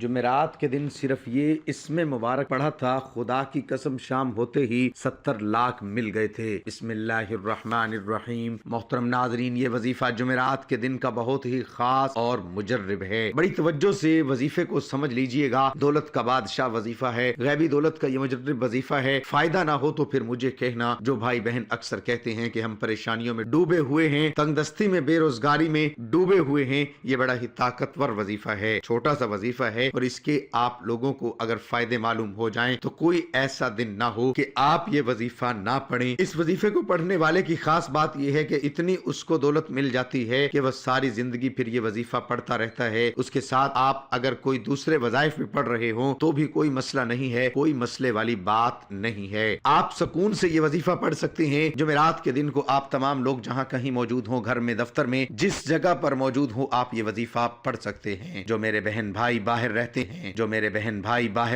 جمعرات کے دن صرف یہ اسم مبارک پڑھا تھا، خدا کی قسم شام ہوتے ہی 70 لاکھ مل گئے تھے۔ بسم اللہ الرحمن الرحیم۔ محترم ناظرین، یہ وظیفہ جمعرات کے دن کا بہت ہی خاص اور مجرب ہے۔ بڑی توجہ سے وظیفے کو سمجھ لیجئے گا۔ دولت کا بادشاہ وظیفہ ہے، غیبی دولت کا یہ مجرب وظیفہ ہے۔ فائدہ نہ ہو تو پھر مجھے کہنا۔ جو بھائی بہن اکثر کہتے ہیں کہ ہم پریشانیوں میں ڈوبے ہوئے ہیں، تنگ دستی میں، بے روزگاری میں ڈوبے ہوئے ہیں، یہ بڑا ہی طاقتور وظیفہ ہے، چھوٹا سا وظیفہ ہے، اور اس کے آپ لوگوں کو اگر فائدے معلوم ہو جائیں تو کوئی ایسا دن نہ ہو کہ آپ یہ وظیفہ نہ پڑھیں۔ اس وظیفے کو پڑھنے والے کی خاص بات یہ ہے کہ اتنی اس کو دولت مل جاتی ہے کہ وہ ساری زندگی پھر یہ وظیفہ پڑھتا رہتا ہے۔ اس کے ساتھ آپ اگر کوئی دوسرے وظائف بھی پڑھ رہے ہوں تو بھی کوئی مسئلہ نہیں ہے، کوئی مسئلے والی بات نہیں ہے۔ آپ سکون سے یہ وظیفہ پڑھ سکتے ہیں۔ جمعرات کے دن کو آپ تمام لوگ جہاں کہیں موجود ہوں، گھر میں، دفتر میں، جس جگہ پر موجود ہوں، آپ یہ وظیفہ پڑھ سکتے ہیں۔ جو میرے بہن بھائی باہر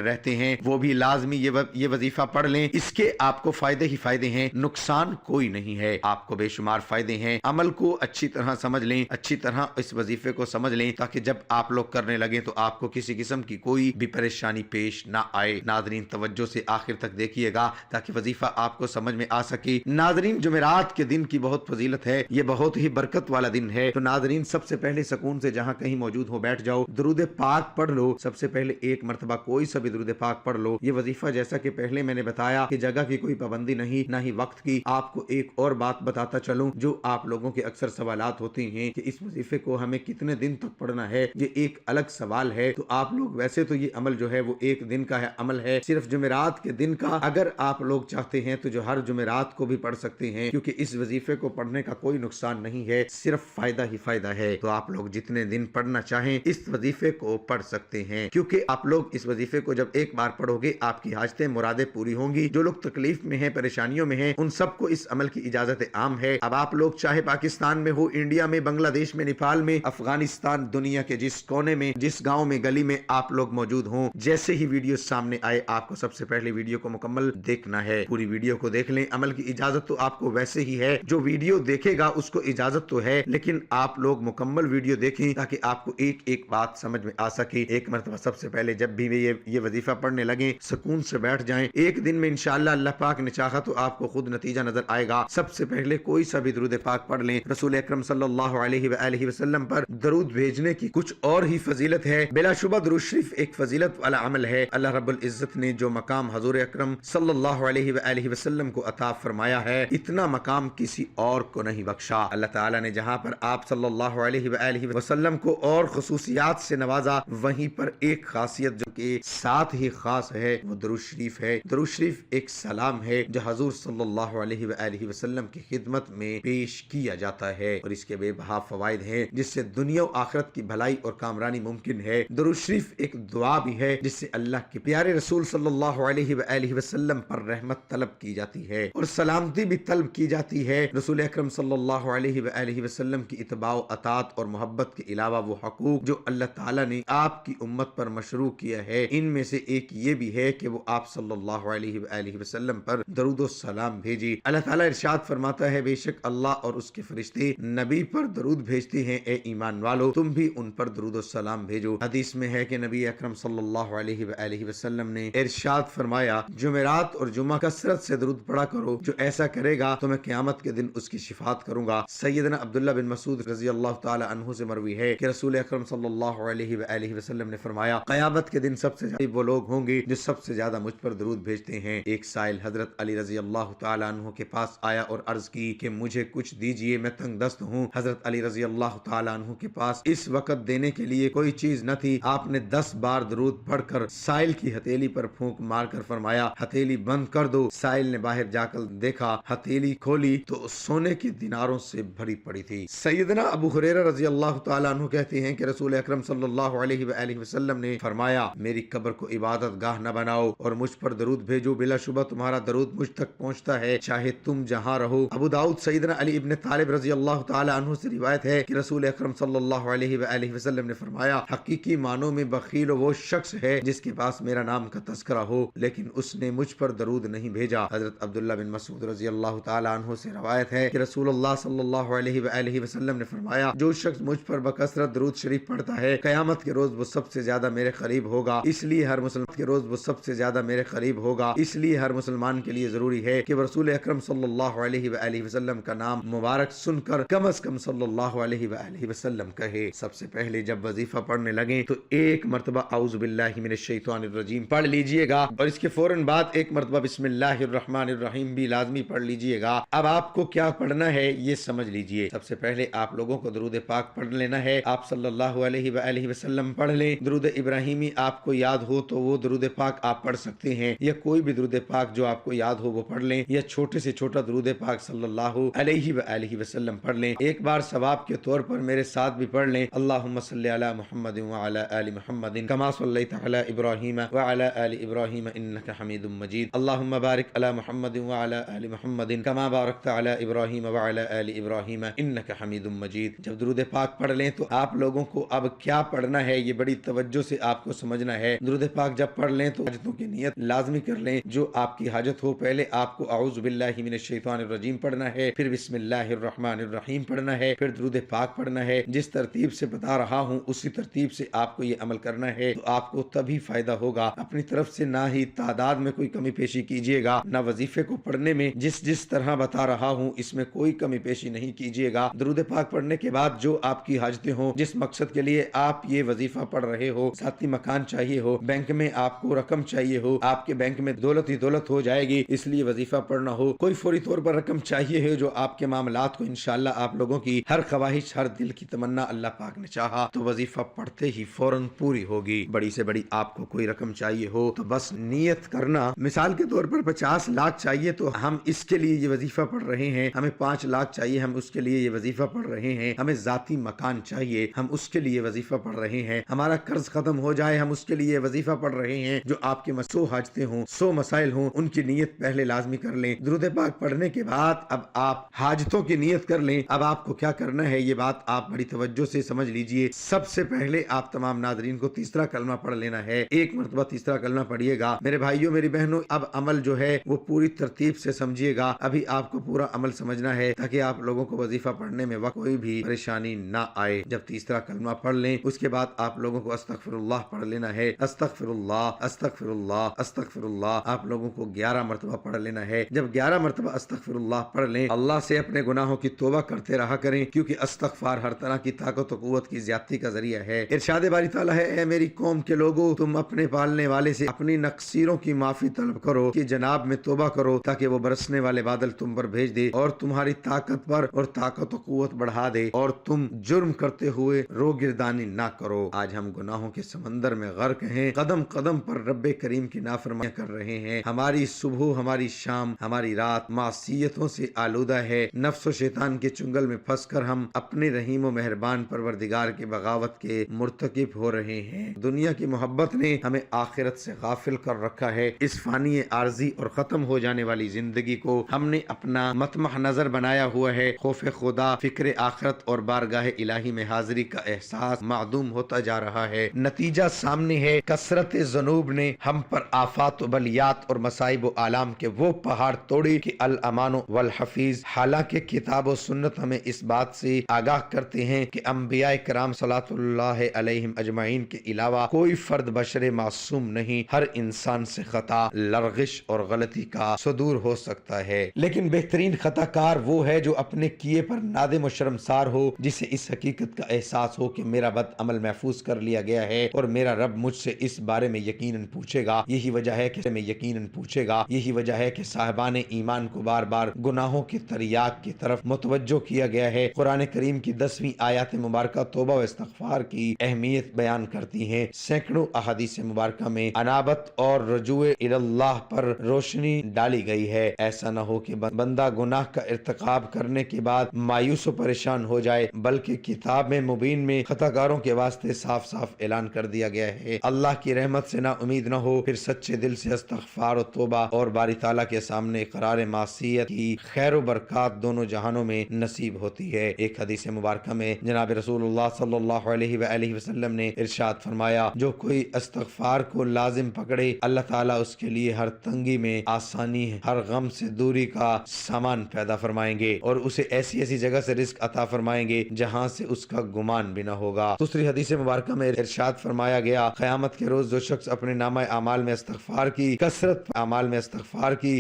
رہتے ہیں وہ بھی لازمی یہ وظیفہ پڑھ لیں۔ اس کے آپ کو فائدے ہی فائدے ہیں، نقصان کوئی نہیں ہے۔ آپ کو بے شمار فائدے ہیں۔ عمل کو اچھی طرح سمجھ لیں، اچھی طرح اس وظیفے کو سمجھ لیں تاکہ جب آپ لوگ کرنے لگیں تو آپ کو کسی قسم کی کوئی بھی پریشانی پیش نہ آئے۔ ناظرین توجہ سے آخر تک دیکھیے گا تاکہ وظیفہ آپ کو سمجھ میں آ سکے۔ ناظرین، جمعرات کے دن کی بہت فضیلت ہے، یہ بہت ہی برکت والا دن ہے۔ تو ناظرین، سب سے پہلے سکون سے جہاں کہیں موجود ہو بیٹھ جاؤ، درود پاک پڑھ لو۔ سب سے پہلے ایک مرتبہ کوئی سا بھی درود پاک پڑھ لو۔ یہ وظیفہ جیسا کہ پہلے میں نے بتایا کہ جگہ کی کوئی پابندی نہیں، نہ ہی وقت کی۔ آپ کو ایک اور بات بتاتا چلوں، جو آپ لوگوں کے اکثر سوالات ہوتے ہیں کہ اس وظیفے کو ہمیں کتنے دن تک پڑھنا ہے، یہ ایک الگ سوال ہے۔ تو آپ لوگ ویسے تو یہ عمل جو ہے وہ ایک دن کا ہے، عمل ہے صرف جمعرات کے دن کا۔ اگر آپ لوگ چاہتے ہیں تو جو ہر جمعرات کو بھی پڑھ سکتے ہیں، کیونکہ اس وظیفے کو پڑھنے کا کوئی نقصان نہیں ہے، صرف فائدہ ہی فائدہ ہے۔ تو آپ لوگ جتنے دن پڑھنا چاہیں اس وظیفے کو پڑھ سکتے ہیں، کیونکہ آپ لوگ اس وظیفے کو جب ایک بار پڑھو گے آپ کی حاجتیں مرادیں پوری ہوں گی۔ جو لوگ تکلیف میں ہیں، پریشانیوں میں ہیں، ان سب کو اس عمل کی اجازت عام ہے۔ اب آپ لوگ چاہے پاکستان میں ہو، انڈیا میں، بنگلہ دیش میں، نیپال میں، افغانستان، دنیا کے جس کونے میں، جس گاؤں میں، گلی میں آپ لوگ موجود ہوں، جیسے ہی ویڈیو سامنے آئے آپ کو سب سے پہلے ویڈیو کو مکمل دیکھنا ہے۔ پوری ویڈیو کو دیکھ لیں۔ عمل کی اجازت تو آپ کو ویسے ہی ہے، جو ویڈیو دیکھے گا اس کو اجازت تو ہے، لیکن آپ لوگ مکمل ویڈیو دیکھیں تاکہ آپ کو ایک ایک بات سمجھ میں آ سکے۔ ایک مرتبہ سب سے پہلے جب بھی یہ وظیفہ پڑھنے لگیں سکون سے بیٹھ جائیں۔ ایک دن میں انشاءاللہ اللہ پاک نے چاہا تو آپ کو خود نتیجہ نظر آئے گا۔ سب سے پہلے کوئی سا بھی درود پاک پڑھ لیں۔ رسول اکرم صلی اللہ علیہ وآلہ وسلم پر درود بھیجنے کی کچھ اور ہی فضیلت ہے۔ بلا شبہ درود شریف ایک فضیلت والا عمل ہے۔ اللہ رب العزت نے جو مقام حضور اکرم صلی اللہ علیہ وآلہ وسلم کو عطا فرمایا ہے، اتنا مقام کسی اور کو نہیں بخشا۔ اللہ تعالیٰ نے جہاں پر آپ صلی اللہ علیہ وآلہ وسلم کو اور خصوصیات سے نوازا، وہیں پر ایک خاصیت جو کہ ساتھ ہی خاص ہے وہ درود شریف ہے۔ درود شریف ایک سلام ہے جو حضور صلی اللہ علیہ وآلہ وسلم کی خدمت میں پیش کیا جاتا ہے، اور اس کے بے بہا فوائد ہیں جس سے دنیا و آخرت کی بھلائی اور کامرانی ممکن ہے۔ درود شریف ایک دعا بھی ہے جس سے اللہ کے پیارے رسول صلی اللہ علیہ وآلہ وسلم پر رحمت طلب کی جاتی ہے اور سلامتی بھی طلب کی جاتی ہے۔ رسول اکرم صلی اللہ علیہ وآلہ وسلم کی اتباع و اطاعت اور محبت کے علاوہ وہ حقوق جو اللہ تعالیٰ نے آپ کی امت پر مشروع کیا ہے، ان میں سے ایک یہ بھی ہے کہ وہ آپ صلی اللہ علیہ وآلہ وسلم پر درود و سلام بھیجی۔ اللہ تعالیٰ ارشاد فرماتا ہے، بے شک اللہ اور اس کے فرشتے نبی پر درود بھیجتے ہیں، اے ایمان والو تم بھی ان پر درود و سلام بھیجو۔ حدیث میں ہے کہ نبی اکرم صلی اللہ علیہ وآلہ وسلم نے ارشاد فرمایا، جمعرات اور جمعہ کثرت سے درود پڑھا کرو، جو ایسا کرے گا تو میں قیامت کے دن اس کی شفاعت کروں گا۔ سیدنا عبداللہ بن مسعود رضی اللہ تعالی عنہ سے مروی ہے کہ رسول اکرم صلی اللہ علیہ وآلہ وسلم نے فرمایا، قیامت کے دن سب سے زیادہ وہ لوگ ہوں گے جو سب سے زیادہ مجھ پر درود بھیجتے ہیں۔ ایک سائل حضرت علی رضی اللہ تعالی عنہ کے پاس آیا اور عرض کی کہ مجھے کچھ دیجئے، میں تنگ دست ہوں۔ حضرت علی رضی اللہ تعالی عنہ کے پاس اس وقت دینے کے لیے کوئی چیز نہ تھی۔ آپ نے 10 بار درود پڑھ کر سائل کی ہتھیلی پر پھونک مار کر فرمایا، ہتھیلی بند کر دو۔ سائل نے باہر جا کر دیکھا، ہتھیلی کھولی تو سونے کے دیناروں سے بھری پڑی تھی۔ سیدنا ابو ہریرہ رضی اللہ تعالی عنہ کہتے ہیں کہ رسول اکرم صلی اللہ علیہ وآلہ وسلم نے فرمایا، میری قبر کو عبادت گاہ نہ بناؤ اور مجھ پر درود بھیجو، بلا شبہ تمہارا درود مجھ تک پہنچتا ہے چاہے تم جہاں رہو۔ ابو داؤد سیدنا علی ابن طالب رضی اللہ تعالی عنہ سے روایت ہے کہ رسول اکرم صلی اللہ علیہ وآلہ وسلم نے فرمایا، حقیقی معنوں میں بخیل وہ شخص ہے جس کے پاس میرا نام کا تذکرہ ہو لیکن اس نے مجھ پر درود نہیں بھیجا۔ حضرت عبداللہ بن مسعود رضی اللہ تعالی عنہ سے روایت ہے کہ رسول اللہ صلی اللہ علیہ وآلہ وسلم نے فرمایا، جو شخص مجھ پر بکثرت درود شریف پڑھتا ہے قیامت کے روز وہ سب سب سے زیادہ میرے قریب ہوگا، اس لیے ہر مسلمان کے روز وہ سب سے زیادہ میرے قریب ہوگا، اس لیے ہر مسلمان کے لیے ضروری ہے کہ رسول اکرم صلی اللہ علیہ وآلہ وسلم کا نام مبارک سن کر کم از کم صلی اللہ علیہ وآلہ وسلم کہے۔ سب سے پہلے جب وظیفہ پڑھنے لگیں تو ایک مرتبہ اعوذ باللہ من الشیطان الرجیم پڑھ لیجئے گا، اور اس کے فوراً بعد ایک مرتبہ بسم اللہ الرحمن الرحیم بھی لازمی پڑھ لیجئے گا۔ اب آپ کو کیا پڑھنا ہے یہ سمجھ لیجئے۔ سب سے پہلے آپ لوگوں کو درود پاک پڑھ لینا ہے، آپ صلی اللہ علیہ وآلہ وسلم پڑھ لیں۔ درود ابراہیمی آپ کو یاد ہو تو وہ درود پاک آپ پڑھ سکتے ہیں، یا کوئی بھی درود پاک جو آپ کو یاد ہو وہ پڑھ لیں، یا چھوٹے سے چھوٹا درود پاک صلی اللہ علیہ وآلہ وسلم پڑھ لیں۔ ایک بار ثواب کے طور پر میرے ساتھ بھی پڑھ لیں، اللہم صلی علی محمد وعلی آل محمد کما صلیت علی ابراہیم وعلی آل ابراہیم انک حمید مجید، اللہم بارک علی محمد وعلی آل محمد کما بارکت علی ابراہیم وعلی آل ابراہیم انک حمید مجید۔ جب درود پاک پڑھ لیں تو آپ لوگوں کو اب کیا پڑھنا ہے یہ بڑی توجہ سے آپ کو سمجھنا ہے۔ درود پاک جب پڑھ لیں تو حاجتوں کی نیت لازمی کر لیں، جو آپ کی حاجت ہو۔ پہلے آپ کو اعوذ باللہ من الشیطان الرجیم پڑھنا ہے، پھر بسم اللہ الرحمن الرحیم پڑھنا ہے، پھر درود پاک پڑھنا ہے۔ جس ترتیب سے بتا رہا ہوں اسی ترتیب سے آپ کو یہ عمل کرنا ہے، تو آپ کو تبھی فائدہ ہوگا۔ اپنی طرف سے نہ ہی تعداد میں کوئی کمی پیشی کیجیے گا، نہ وظیفے کو پڑھنے میں جس طرح بتا رہا ہوں اس میں کوئی کمی پیشی نہیں کیجیے گا۔ درود پاک پڑھنے کے بعد جو آپ کی حاجتیں ہوں، جس مقصد کے لیے آپ یہ وظیفہ پڑھ رہے ہو، ذاتی مکان چاہیے ہو، بینک میں آپ کو رقم چاہیے ہو، آپ کے بینک میں دولت ہی دولت ہو جائے گی اس لیے وظیفہ پڑھنا ہو، کوئی فوری طور پر رقم چاہیے ہے جو آپ کے معاملات کو انشاءاللہ آپ لوگوں کی ہر خواہش، ہر دل کی تمنا اللہ پاک نے چاہا تو وظیفہ پڑھتے ہی فوراً پوری ہوگی۔ بڑی سے بڑی آپ کو کوئی رقم چاہیے ہو تو بس نیت کرنا، مثال کے طور پر 50 لاکھ چاہیے تو ہم اس کے لیے یہ وظیفہ پڑھ رہے ہیں، ہمیں 5 لاکھ چاہیے ہم اس کے لیے یہ وظیفہ پڑھ رہے ہیں، ہمیں ذاتی مکان چاہیے ہم اس کے لیے وظیفہ پڑھ رہے ہیں، ہمارا قرض ختم ہو جائے ہم اس کے لیے وظیفہ پڑھ رہے ہیں۔ جو آپ کے 100 حاجتیں ہوں، 100 مسائل ہوں، ان کی نیت پہلے لازمی کر لیں۔ درود پاک پڑھنے کے بعد اب آپ حاجتوں کی نیت کر لیں۔ اب آپ کو کیا کرنا ہے یہ بات آپ بڑی توجہ سے سمجھ لیجئے۔ سب سے پہلے آپ تمام ناظرین کو تیسرا کلمہ پڑھ لینا ہے، ایک مرتبہ تیسرا کلمہ پڑھیے گا۔ میرے بھائیوں میری بہنوں، اب عمل جو ہے وہ پوری ترتیب سے سمجھیے گا۔ ابھی آپ کو پورا عمل سمجھنا ہے تاکہ آپ لوگوں کو وظیفہ پڑھنے میں وقت کوئی بھی پریشانی نہ آئے۔ جب تیسرا کلمہ پڑھ لیں اس کے بعد آپ لوگوں کو استغفر اللہ پڑھ لینا ہے، استغفر اللہ استغفر اللہ استغفر اللہ، آپ لوگوں کو 11 مرتبہ پڑھ لینا ہے۔ جب 11 مرتبہ استغفر اللہ پڑھ لیں، اللہ سے اپنے گناہوں کی توبہ کرتے رہا کریں، کیونکہ استغفار ہر طرح کی طاقت و قوت کی زیادتی کا ذریعہ ہے۔ ارشاد باری تعالیٰ ہے، اے میری قوم کے لوگوں، تم اپنے پالنے والے سے اپنی نقصیروں کی معافی طلب کرو کہ جناب میں توبہ کرو تاکہ وہ برسنے والے بادل تم پر بھیج دے اور تمہاری طاقت پر اور طاقت و قوت بڑھا دے اور تم جرم کرتے ہوئے روگردانی نہ کرو۔ آج ہم گناہوں کے سمندر میں غرق ہیں، قدم قدم پر رب کریم کی نافرمانی کر رہے ہیں، ہماری صبح ہماری شام ہماری رات معصیتوں سے آلودہ ہے، نفس و شیطان کے چنگل میں پھنس کر ہم اپنے رحیم و مہربان پروردگار کی بغاوت کے مرتکب ہو رہے ہیں۔ دنیا کی محبت نے ہمیں آخرت سے غافل کر رکھا ہے۔ اس فانی عارضی اور ختم ہو جانے والی زندگی کو ہم نے اپنا مطمح نظر بنایا ہوا ہے۔ خوف خدا، فکر آخرت اور بارگاہ الہی میں حاضری کا احساس معدوم ہوتا جا رہا ہے۔ نتیجہ سامنے ہے، کثرت ذنوب نے ہم پر آفات و بلیات اور مصائب و آلام کے وہ پہاڑ توڑے کہ الامان والحفیظ۔ حالانکہ کتاب و سنت ہمیں اس بات سے آگاہ کرتے ہیں کہ انبیاء کرام صلوات اللہ علیہم اجمعین کے علاوہ کوئی فرد بشر معصوم نہیں، ہر انسان سے خطا، لرغش اور غلطی کا صدور ہو سکتا ہے، لیکن بہترین خطا کار وہ ہے جو اپنے کیے پر نادم و شرمسار ہو، جسے اس حقیقت کا احساس ہو کہ میرا بد عمل محفوظ کر لیا گیا ہے اور میرا رب مجھ سے اس بارے میں یقیناً پوچھے گا۔ یہی وجہ ہے کہ میں یقیناً پوچھے گا، یہی وجہ ہے کہ صاحبان ایمان کو بار بار گناہوں کے تریاق کی طرف متوجہ کیا گیا ہے۔ قرآن کریم کی 10ویں آیات مبارکہ توبہ و استغفار کی اہمیت بیان کرتی ہیں۔ سینکڑوں احادیث مبارکہ میں انابت اور رجوع اللہ پر روشنی ڈالی گئی ہے۔ ایسا نہ ہو کہ بندہ گناہ کا ارتکاب کرنے کے بعد مایوس و پریشان ہو جائے، بلکہ کتاب میں مبین میں خطا کاروں کے واسطے صاف صاف اعلان کر دیا گیا ہے۔ اللہ کی رحمت سے نا امید نہ ہو، پھر سچے دل سے استغفار و توبہ اور باری تعالیٰ کے سامنے اقرار معصیت کی خیر و برکات دونوں جہانوں میں نصیب ہوتی ہے۔ ایک حدیث مبارکہ میں جناب رسول اللہ صلی اللہ علیہ وآلہ وسلم نے ارشاد فرمایا، جو کوئی استغفار کو لازم پکڑے، اللہ تعالیٰ اس کے لیے ہر تنگی میں آسانی، ہر غم سے دوری کا سامان پیدا فرمائیں گے اور اسے ایسی ایسی جگہ سے رزق عطا فرمائیں گے جہاں سے اس کا گمان بھی نہ ہوگا۔ دوسری حدیث مبارکہ میں ارشاد فرمایا گیا قیامت کے روز جو شخص اپنے نامہ اعمال میں استغفار کی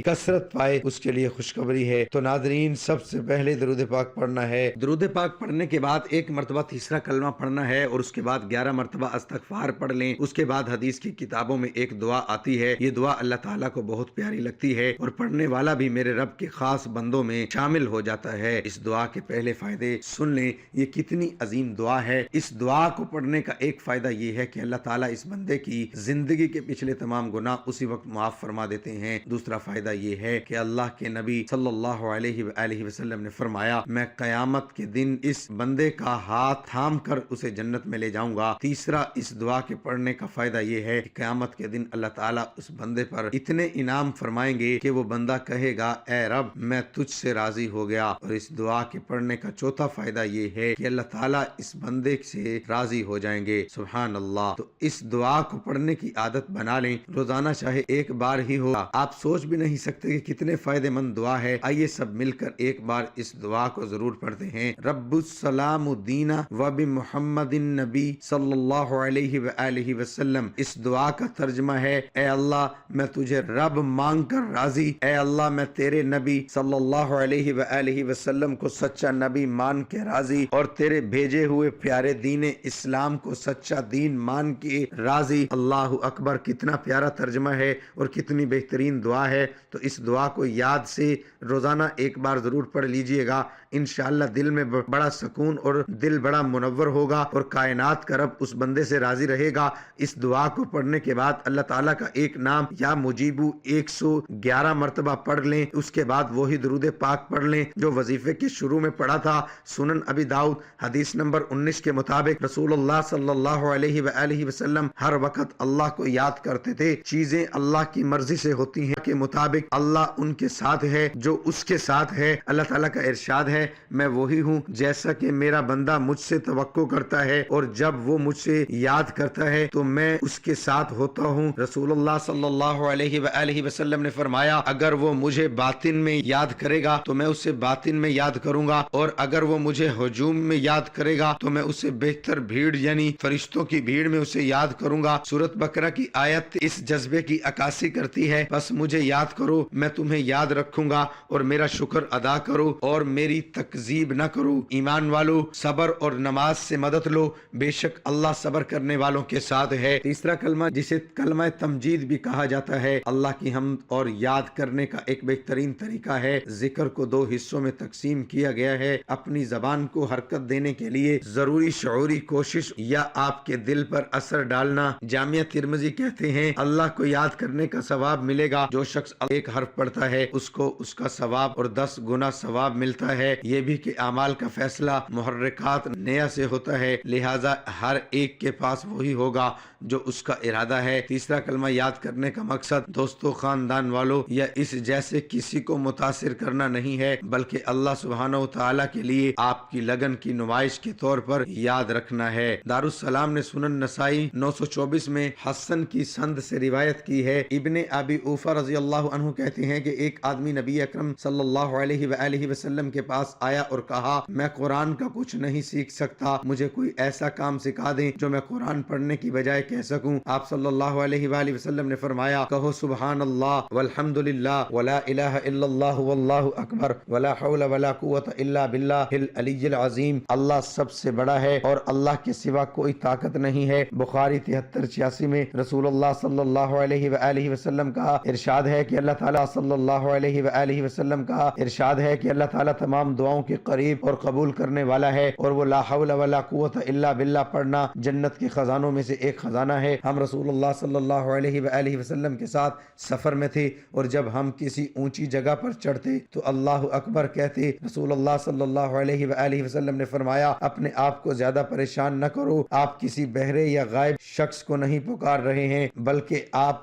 کثرت پائے اس کے لیے خوشخبری ہے۔ تو ناظرین سب سے پہلے درود پاک پڑھنا ہے، درود پاک پڑھنے کے بعد ایک مرتبہ تیسرا کلمہ پڑھنا ہے اور اس کے بعد 11 مرتبہ استغفار پڑھ لیں۔ اس کے بعد حدیث کی کتابوں میں ایک دعا آتی ہے، یہ دعا اللہ تعالیٰ کو بہت پیاری لگتی ہے اور پڑھنے والا بھی میرے رب کے خاص بندوں میں شامل ہو جاتا ہے۔ اس دعا کے پہلے فائدے سن لیں، یہ کتنی عظیم دعا ہے۔ اس دعا کو پڑھنے کا ایک فائدہ یہ ہے کہ اللہ تعالیٰ اس بندے کی زندگی کے پچھلے تمام گناہ اسی وقت معاف فرما دیتے ہیں۔ دوسرا فائدہ یہ ہے کہ اللہ کے نبی صلی اللہ علیہ وآلہ وسلم نے فرمایا میں قیامت کے دن اس بندے کا ہاتھ تھام کر اسے جنت میں لے جاؤں گا۔ تیسرا اس دعا کے پڑھنے کا فائدہ یہ ہے کہ قیامت کے دن اللہ تعالیٰ اس بندے پر اتنے انعام فرمائیں گے کہ وہ بندہ کہے گا اے رب میں تجھ سے راضی ہو گیا۔ اور اس دعا کے پڑھنے کا چوتھا فائدہ یہ ہے کہ اللہ تعالیٰ اس بندے سے راضی ہو جائیں گے۔ سبحان اللہ۔ تو اس دعا کو پڑھنے کی عادت بنا لیں، روزانہ چاہے ایک بار ہی ہو، آپ سوچ بھی نہیں سکتے کہ کتنے فائدے مند دعا ہے۔ آئیے سب مل کر ایک بار اس دعا کو ضرور پڑھتے ہیں۔ رب السلام دینا و بمحمد النبی صلی اللہ علیہ وآلہ وسلم۔ اس دعا کا ترجمہ ہے اے اللہ میں تجھے رب مانگ کر راضی، اے اللہ میں تیرے نبی صلی اللہ علیہ وآلہ وسلم کو سچا نبی مان کے راضی اور تیرے بھیجے ہوئے پیارے دین اسلام کو سچا دین مان کے راضی۔ اللہ اکبر، کتنا پیارا ترجمہ ہے اور کتنی بہترین دعا ہے۔ تو اس دعا کو یاد سے روزانہ ایک بار ضرور پڑھ لیجئے گا، انشاءاللہ دل میں بڑا سکون اور دل بڑا منور ہوگا اور کائنات کا رب اس بندے سے راضی رہے گا۔ اس دعا کو پڑھنے کے بعد اللہ تعالیٰ کا ایک نام یا مجیبو 111 مرتبہ پڑھ لیں۔ اس کے بعد وہی درود پاک پڑھ لیں جو وظیفے کے شروع میں پڑھا تھا۔ سنن ابی داؤد حدیث نمبر 19 کے مطابق رسول اللہ صلی اللہ علیہ وآلہ وسلم ہر وقت اللہ کو یاد کرتے تھے۔ چیزیں اللہ کی مرضی سے ہوتی ہیں کے مطابق اللہ ان کے ساتھ ہے جو اس کے ساتھ ہے۔ اللہ تعالیٰ کا ارشاد ہے میں وہی ہوں جیسا کہ میرا بندہ مجھ سے توقع کرتا ہے اور جب وہ مجھ سے یاد کرتا ہے تو میں اس کے ساتھ ہوتا ہوں۔ رسول اللہ صلی اللہ علیہ وآلہ وسلم نے فرمایا اگر وہ مجھے باطن میں یاد کرے گا تو میں اسے باطن میں یاد کروں گا اور اگر وہ مجھے ہجوم میں یاد کرے گا تو میں اسے بہتر بھیڑ یعنی فرشتوں کی بھیڑ میں اسے یاد کروں گا۔ سورۃ بقرہ کی آیت اس جذبے کی عکاسی کرتی ہے، بس مجھے یاد کرو میں تمہیں یاد رکھوں گا اور میرا شکر ادا کرو اور میری تکذیب نہ کرو۔ ایمان والو صبر اور نماز سے مدد لو، بے شک اللہ صبر کرنے والوں کے ساتھ ہے۔ تیسرا کلمہ جسے کلمہ تمجید بھی کہا جاتا ہے، اللہ کی حمد اور یاد کرنے کا ایک بہترین طریقہ ہے۔ ذکر کو دو حصوں میں تقسیم کیا گیا ہے۔ اپنی زبان کو حرکت دینے کے لیے ضروری شعوری کوشش یا آپ کے دل پر اثر ڈالنا۔ جامعہ ترمذی کہتے ہیں اللہ کو یاد کرنے کا ثواب ملے گا، جو شخص ایک حرف پڑھتا ہے اس کو اس کا ثواب اور 10 گنا ثواب ملتا ہے۔ یہ بھی کہ اعمال کا فیصلہ محرکات نیا سے ہوتا ہے، لہٰذا ہر ایک کے پاس وہی ہوگا جو اس کا ارادہ ہے۔ تیسرا کلمہ یاد کرنے کا مقصد دوستوں، خاندان والوں یا اس جیسے کسی کو متاثر کرنا نہیں ہے، بلکہ اللہ سبحانہ و تعالیٰ کے لیے آپ کی لگن کی نمائش کے طور پر یاد رکھنا ہے۔ دارالسلام نے سنن نسائی 924 میں حسن کی سند سے روایت کی ہے۔ ابن ابی اوفا رضی اللہ عنہ کہتے ہیں کہ ایک آدمی نبی اکرم صلی اللہ علیہ وآلہ وسلم کے پاس آیا اور کہا میں قرآن کا کچھ نہیں سیکھ سکتا، مجھے کوئی ایسا کام سکھا دیں جو میں قرآن پڑھنے کی بجائے کہہ سکوں۔ آپ صلی اللہ علیہ وآلہ وسلم نے فرمایا کہو سبحان اللہ والحمد للہ ولا الہ الا اللہ واللہ اکبر ولا حول ولا قوت الا باللہ العلی العظیم۔ اللہ سب سے بڑا ہے اور اللہ کے سوا کوئی طاقت نہیں ہے۔ بخاری 7386 میں رسول اللہ صلی اللہ علیہ وآلہ وسلم کا ارشاد ہے کہ اللہ تعالیٰ صلی اللہ علیہ وآلہ وسلم کا ارشاد ہے کہ اللہ تعالیٰ تمام دعاؤں کے قریب اور قبول کرنے والا ہے، اور وہ لا حول ولا قوت الا باللہ پڑھنا جنت کے خزانوں میں سے ایک خزانہ ہے۔ ہم رسول اللہ صلی اللہ علیہ وآلہ وسلم کے ساتھ سفر میں تھے اور جب ہم کسی اونچی جگہ پر چڑھتے تو اللہ اکبر کہتے۔ رسول اللہ صلی اللہ علیہ وآلہ وسلم نے فرمایا اپنے آپ کو زیادہ پریشان نہ کرو، آپ کسی بہرے یا غائب شخص کو نہیں پکار رہے ہیں بلکہ آپ